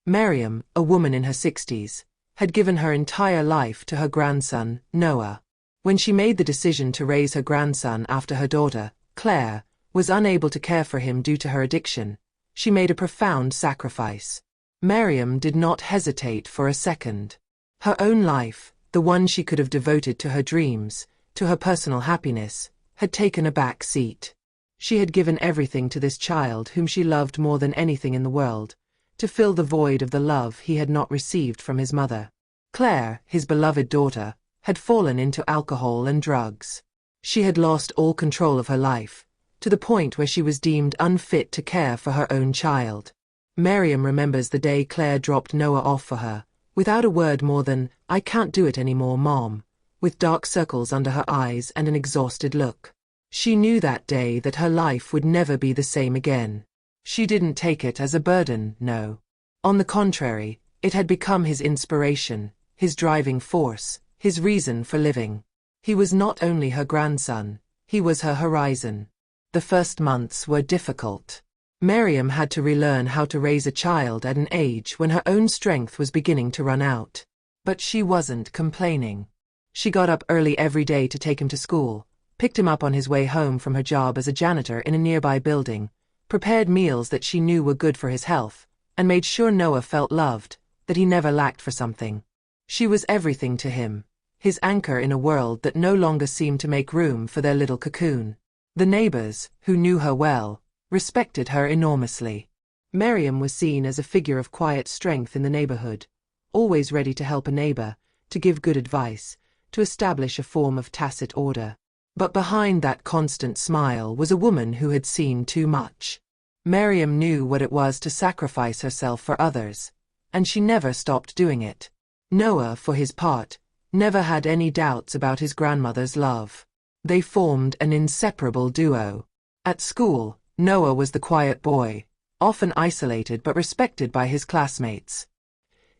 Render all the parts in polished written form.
Miriam, a woman in her 60s, had given her entire life to her grandson, Noah. When she made the decision to raise her grandson after her daughter, Claire, was unable to care for him due to her addiction, she made a profound sacrifice. Miriam did not hesitate for a second. Her own life, the one she could have devoted to her dreams, to her personal happiness, had taken a back seat. She had given everything to this child whom she loved more than anything in the world, to fill the void of the love he had not received from his mother. Claire, his beloved daughter, had fallen into alcohol and drugs. She had lost all control of her life, to the point where she was deemed unfit to care for her own child. Miriam remembers the day Claire dropped Noah off for her, without a word more than, "I can't do it anymore, Mom," with dark circles under her eyes and an exhausted look. She knew that day that her life would never be the same again. She didn't take it as a burden, no. On the contrary, it had become his inspiration, his driving force, his reason for living. He was not only her grandson, he was her horizon. The first months were difficult. Miriam had to relearn how to raise a child at an age when her own strength was beginning to run out. But she wasn't complaining. She got up early every day to take him to school, picked him up on his way home from her job as a janitor in a nearby building, prepared meals that she knew were good for his health, and made sure Noah felt loved, that he never lacked for something. She was everything to him, his anchor in a world that no longer seemed to make room for their little cocoon. The neighbors, who knew her well, respected her enormously. Miriam was seen as a figure of quiet strength in the neighborhood, always ready to help a neighbor, to give good advice, to establish a form of tacit order. But behind that constant smile was a woman who had seen too much. Miriam knew what it was to sacrifice herself for others, and she never stopped doing it. Noah, for his part, never had any doubts about his grandmother's love. They formed an inseparable duo. At school, Noah was the quiet boy, often isolated but respected by his classmates.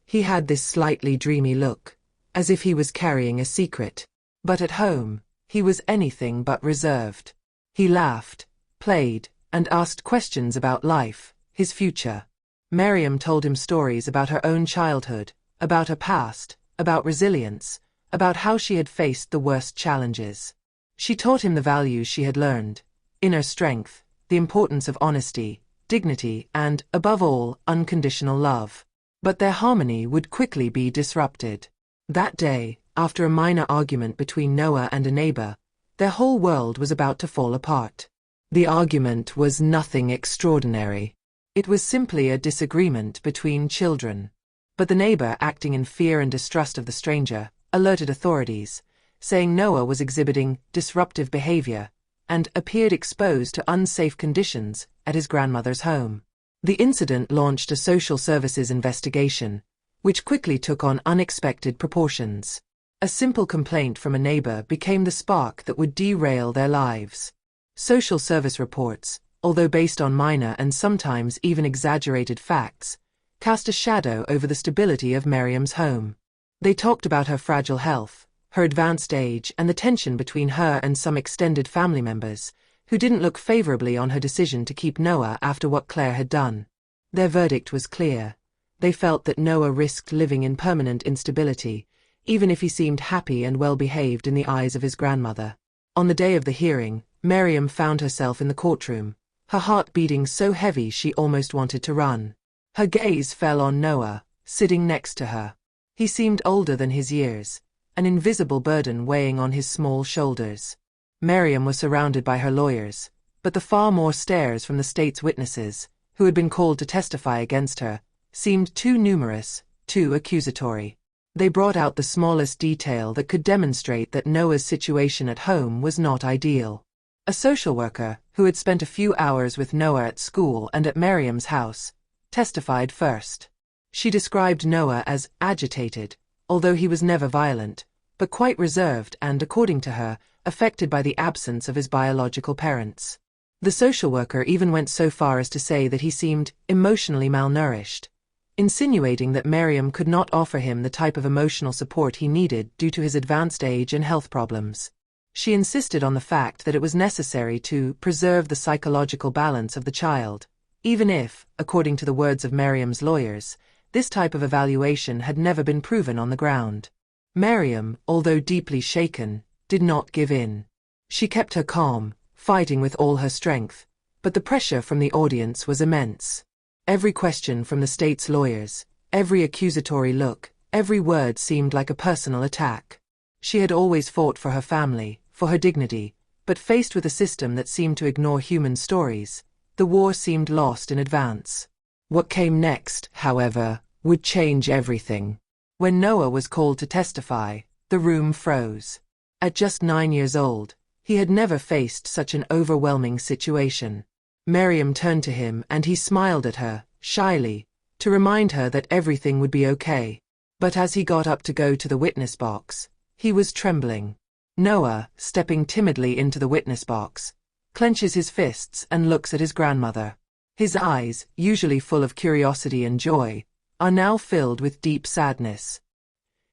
He had this slightly dreamy look, as if he was carrying a secret. But at home, he was anything but reserved. He laughed, played, and asked questions about life, his future. Miriam told him stories about her own childhood, about her past, about resilience, about how she had faced the worst challenges. She taught him the values she had learned: inner strength, the importance of honesty, dignity, and, above all, unconditional love. But their harmony would quickly be disrupted. That day, after a minor argument between Noah and a neighbor, their whole world was about to fall apart. The argument was nothing extraordinary. It was simply a disagreement between children. But the neighbor, acting in fear and distrust of the stranger, alerted authorities, saying Noah was exhibiting disruptive behavior and appeared exposed to unsafe conditions at his grandmother's home. The incident launched a social services investigation, which quickly took on unexpected proportions. A simple complaint from a neighbor became the spark that would derail their lives. Social service reports, although based on minor and sometimes even exaggerated facts, cast a shadow over the stability of Miriam's home. They talked about her fragile health, her advanced age, and the tension between her and some extended family members, who didn't look favorably on her decision to keep Noah after what Claire had done. Their verdict was clear. They felt that Noah risked living in permanent instability, even if he seemed happy and well-behaved in the eyes of his grandmother. On the day of the hearing, Miriam found herself in the courtroom, her heart beating so heavy she almost wanted to run. Her gaze fell on Noah, sitting next to her. He seemed older than his years, an invisible burden weighing on his small shoulders. Miriam was surrounded by her lawyers, but the far more stares from the state's witnesses, who had been called to testify against her, seemed too numerous, too accusatory. They brought out the smallest detail that could demonstrate that Noah's situation at home was not ideal. A social worker, who had spent a few hours with Noah at school and at Miriam's house, testified first. She described Noah as agitated, although he was never violent, but quite reserved and, according to her, affected by the absence of his biological parents. The social worker even went so far as to say that he seemed emotionally malnourished, insinuating that Miriam could not offer him the type of emotional support he needed due to his advanced age and health problems. She insisted on the fact that it was necessary to preserve the psychological balance of the child, even if, according to the words of Miriam's lawyers, This type of evaluation had never been proven on the ground. Miriam, although deeply shaken, did not give in. She kept her calm, fighting with all her strength, but the pressure from the audience was immense. Every question from the state's lawyers, every accusatory look, every word seemed like a personal attack. She had always fought for her family, for her dignity, but faced with a system that seemed to ignore human stories, the war seemed lost in advance. What came next, however, would change everything. When Noah was called to testify, the room froze. At just 9 years old, he had never faced such an overwhelming situation. Miriam turned to him and he smiled at her, shyly, to remind her that everything would be okay. But as he got up to go to the witness box, he was trembling. Noah, stepping timidly into the witness box, clenches his fists and looks at his grandmother. His eyes, usually full of curiosity and joy, are now filled with deep sadness.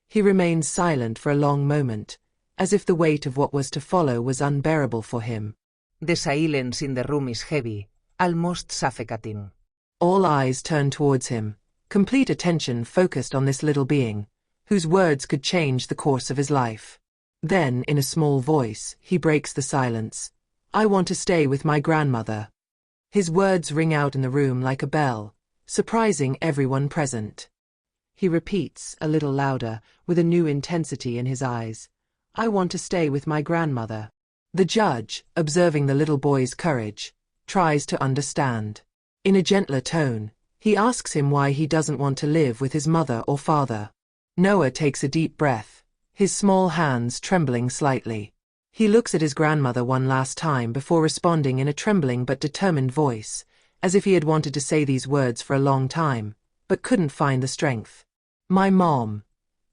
He remains silent for a long moment, as if the weight of what was to follow was unbearable for him. The silence in the room is heavy, almost suffocating. All eyes turn towards him, complete attention focused on this little being, whose words could change the course of his life. Then, in a small voice, he breaks the silence. "I want to stay with my grandmother." His words ring out in the room like a bell, surprising everyone present. He repeats, a little louder, with a new intensity in his eyes, "I want to stay with my grandmother." The judge, observing the little boy's courage, tries to understand. In a gentler tone, he asks him why he doesn't want to live with his mother or father. Noah takes a deep breath, his small hands trembling slightly. He looks at his grandmother one last time before responding in a trembling but determined voice, as if he had wanted to say these words for a long time, but couldn't find the strength. "My mom.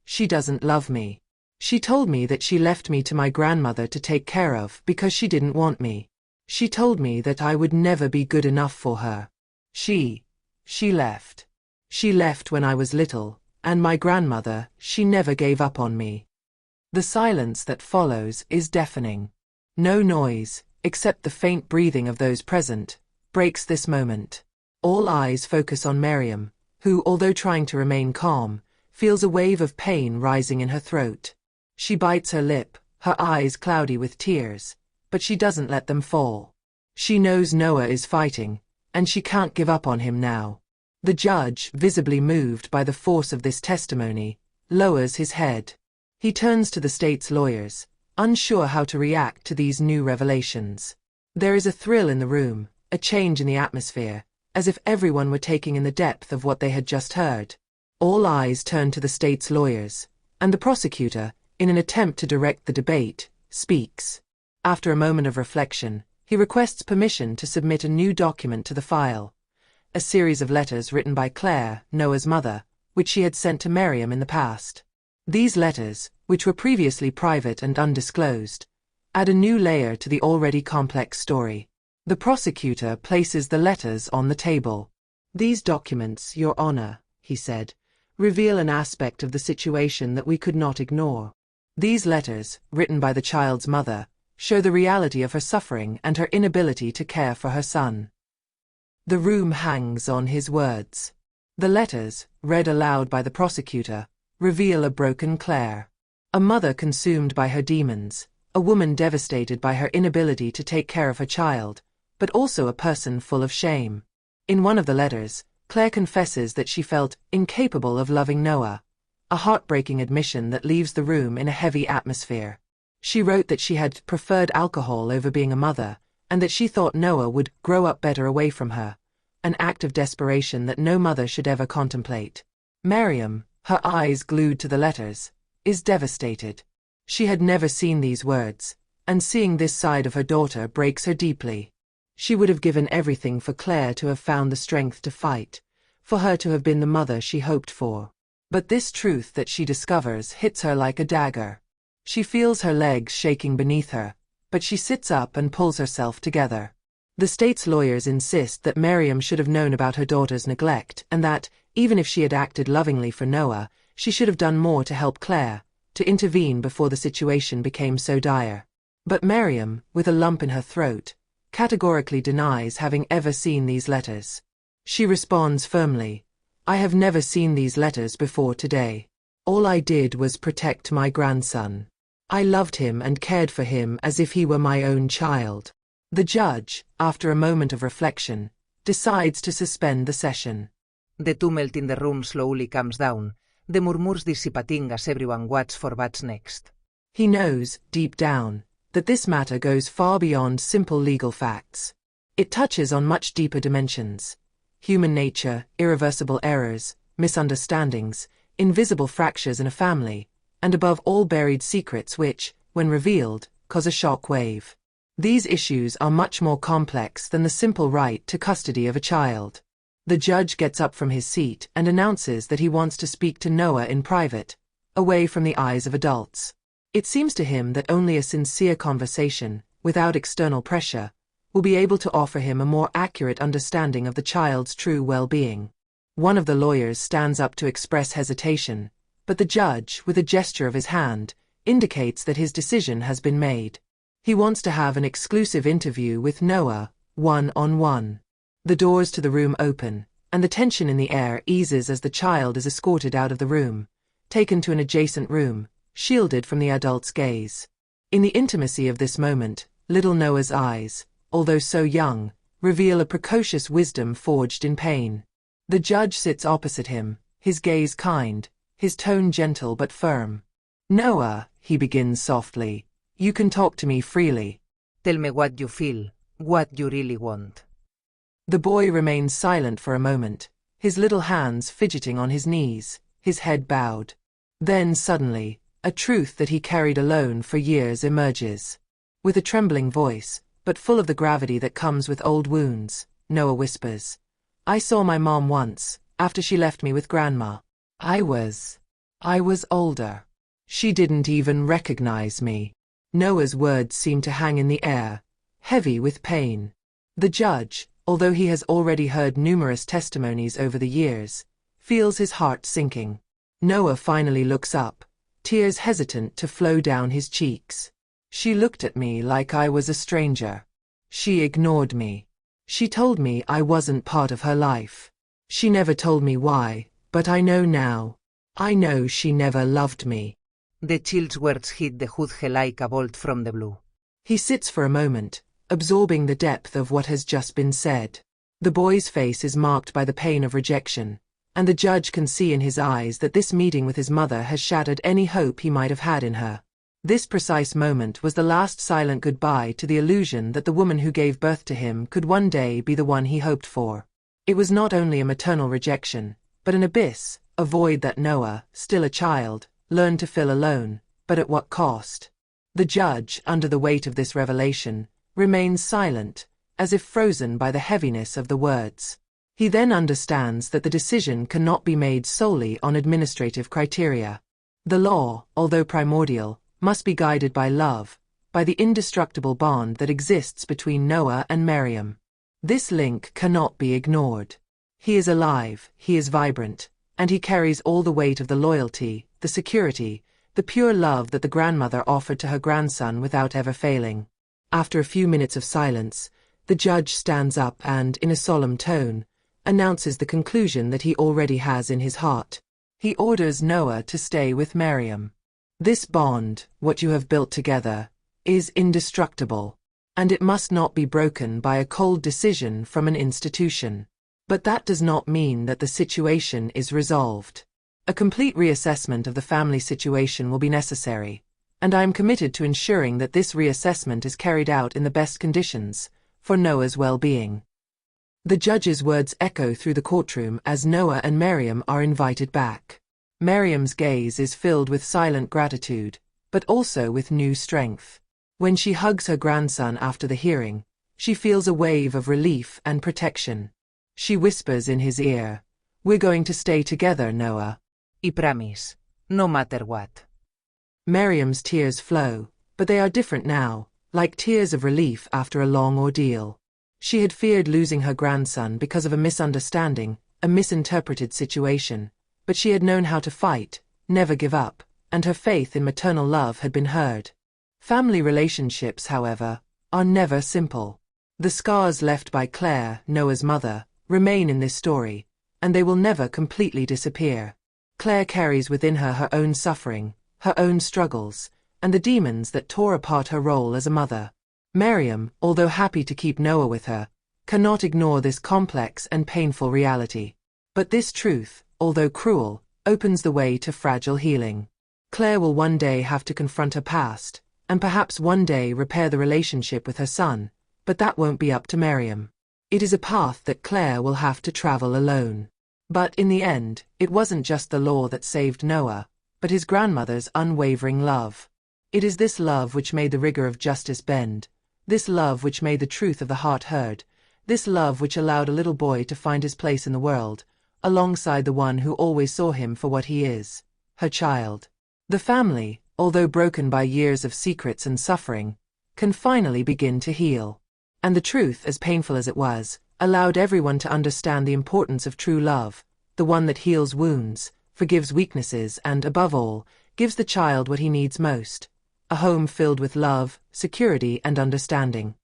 She doesn't love me. She told me that she left me to my grandmother to take care of because she didn't want me. She told me that I would never be good enough for her. She left. She left when I was little, and my grandmother, she never gave up on me." The silence that follows is deafening. No noise, except the faint breathing of those present, breaks this moment. All eyes focus on Miriam, who, although trying to remain calm, feels a wave of pain rising in her throat. She bites her lip, her eyes cloudy with tears, but she doesn't let them fall. She knows Noah is fighting, and she can't give up on him now. The judge, visibly moved by the force of this testimony, lowers his head. He turns to the state's lawyers, unsure how to react to these new revelations. There is a thrill in the room, a change in the atmosphere, as if everyone were taking in the depth of what they had just heard. All eyes turn to the state's lawyers, and the prosecutor, in an attempt to direct the debate, speaks. After a moment of reflection, he requests permission to submit a new document to the file, a series of letters written by Claire, Noah's mother, which she had sent to Miriam in the past. These letters, which were previously private and undisclosed, add a new layer to the already complex story. The prosecutor places the letters on the table. "These documents, Your Honor," he said, "reveal an aspect of the situation that we could not ignore. These letters, written by the child's mother, show the reality of her suffering and her inability to care for her son." The room hangs on his words. The letters, read aloud by the prosecutor, reveal a broken Claire. A mother consumed by her demons, a woman devastated by her inability to take care of her child, but also a person full of shame. In one of the letters, Claire confesses that she felt incapable of loving Noah, a heartbreaking admission that leaves the room in a heavy atmosphere. She wrote that she had preferred alcohol over being a mother, and that she thought Noah would grow up better away from her, an act of desperation that no mother should ever contemplate. Miriam, her eyes glued to the letters, is devastated. She had never seen these words, and seeing this side of her daughter breaks her deeply. She would have given everything for Claire to have found the strength to fight, for her to have been the mother she hoped for. But this truth that she discovers hits her like a dagger. She feels her legs shaking beneath her, but she sits up and pulls herself together. The state's lawyers insist that Miriam should have known about her daughter's neglect and that, even if she had acted lovingly for Noah, she should have done more to help Claire, to intervene before the situation became so dire. But Miriam, with a lump in her throat, categorically denies having ever seen these letters. She responds firmly, I have never seen these letters before today. All I did was protect my grandson. I loved him and cared for him as if he were my own child. The judge, after a moment of reflection, decides to suspend the session. The tumult in the room slowly calms down, the murmurs dissipating as everyone waits for what's next. He knows, deep down, that this matter goes far beyond simple legal facts. It touches on much deeper dimensions. Human nature, irreversible errors, misunderstandings, invisible fractures in a family, and above all buried secrets which, when revealed, cause a shock wave. These issues are much more complex than the simple right to custody of a child. The judge gets up from his seat and announces that he wants to speak to Noah in private, away from the eyes of adults. It seems to him that only a sincere conversation, without external pressure, will be able to offer him a more accurate understanding of the child's true well-being. One of the lawyers stands up to express hesitation, but the judge, with a gesture of his hand, indicates that his decision has been made. He wants to have an exclusive interview with Noah, one-on-one. The doors to the room open, and the tension in the air eases as the child is escorted out of the room, taken to an adjacent room, shielded from the adult's gaze. In the intimacy of this moment, little Noah's eyes, although so young, reveal a precocious wisdom forged in pain. The judge sits opposite him, his gaze kind, his tone gentle but firm. "Noah," he begins softly, "you can talk to me freely. Tell me what you feel, what you really want." The boy remains silent for a moment, his little hands fidgeting on his knees, his head bowed. Then suddenly, a truth that he carried alone for years emerges. With a trembling voice, but full of the gravity that comes with old wounds, Noah whispers, "I saw my mom once, after she left me with Grandma. I was older. She didn't even recognize me." Noah's words seem to hang in the air, heavy with pain. The judge, although he has already heard numerous testimonies over the years, feels his heart sinking. Noah finally looks up, tears hesitant to flow down his cheeks. "She looked at me like I was a stranger. She ignored me. She told me I wasn't part of her life. She never told me why, but I know now. I know she never loved me." The child's words hit the judge like a bolt from the blue. He sits for a moment, absorbing the depth of what has just been said. The boy's face is marked by the pain of rejection, and the judge can see in his eyes that this meeting with his mother has shattered any hope he might have had in her. This precise moment was the last silent goodbye to the illusion that the woman who gave birth to him could one day be the one he hoped for. It was not only a maternal rejection, but an abyss, a void that Noah, still a child, learned to fill alone, but at what cost? The judge, under the weight of this revelation, remains silent, as if frozen by the heaviness of the words. He then understands that the decision cannot be made solely on administrative criteria. The law, although primordial, must be guided by love, by the indestructible bond that exists between Noah and Miriam. This link cannot be ignored. He is alive, he is vibrant, and he carries all the weight of the loyalty, the security, the pure love that the grandmother offered to her grandson without ever failing. After a few minutes of silence, the judge stands up and, in a solemn tone, announces the conclusion that he already has in his heart. He orders Noah to stay with Miriam. "This bond, what you have built together, is indestructible, and it must not be broken by a cold decision from an institution. But that does not mean that the situation is resolved. A complete reassessment of the family situation will be necessary, and I am committed to ensuring that this reassessment is carried out in the best conditions, for Noah's well-being." The judge's words echo through the courtroom as Noah and Miriam are invited back. Miriam's gaze is filled with silent gratitude, but also with new strength. When she hugs her grandson after the hearing, she feels a wave of relief and protection. She whispers in his ear, "We're going to stay together, Noah. I promise, no matter what." Miriam's tears flow, but they are different now, like tears of relief after a long ordeal. She had feared losing her grandson because of a misunderstanding, a misinterpreted situation, but she had known how to fight, never give up, and her faith in maternal love had been heard. Family relationships, however, are never simple. The scars left by Claire, Noah's mother, remain in this story, and they will never completely disappear. Claire carries within her her own suffering, her own struggles, and the demons that tore apart her role as a mother. Miriam, although happy to keep Noah with her, cannot ignore this complex and painful reality. But this truth, although cruel, opens the way to fragile healing. Claire will one day have to confront her past, and perhaps one day repair the relationship with her son, but that won't be up to Miriam. It is a path that Claire will have to travel alone. But in the end, it wasn't just the law that saved Noah, but his grandmother's unwavering love. It is this love which made the rigor of justice bend, this love which made the truth of the heart heard, this love which allowed a little boy to find his place in the world, alongside the one who always saw him for what he is, her child. The family, although broken by years of secrets and suffering, can finally begin to heal. And the truth, as painful as it was, allowed everyone to understand the importance of true love, the one that heals wounds, forgives weaknesses and, above all, gives the child what he needs most: a home filled with love, security and understanding.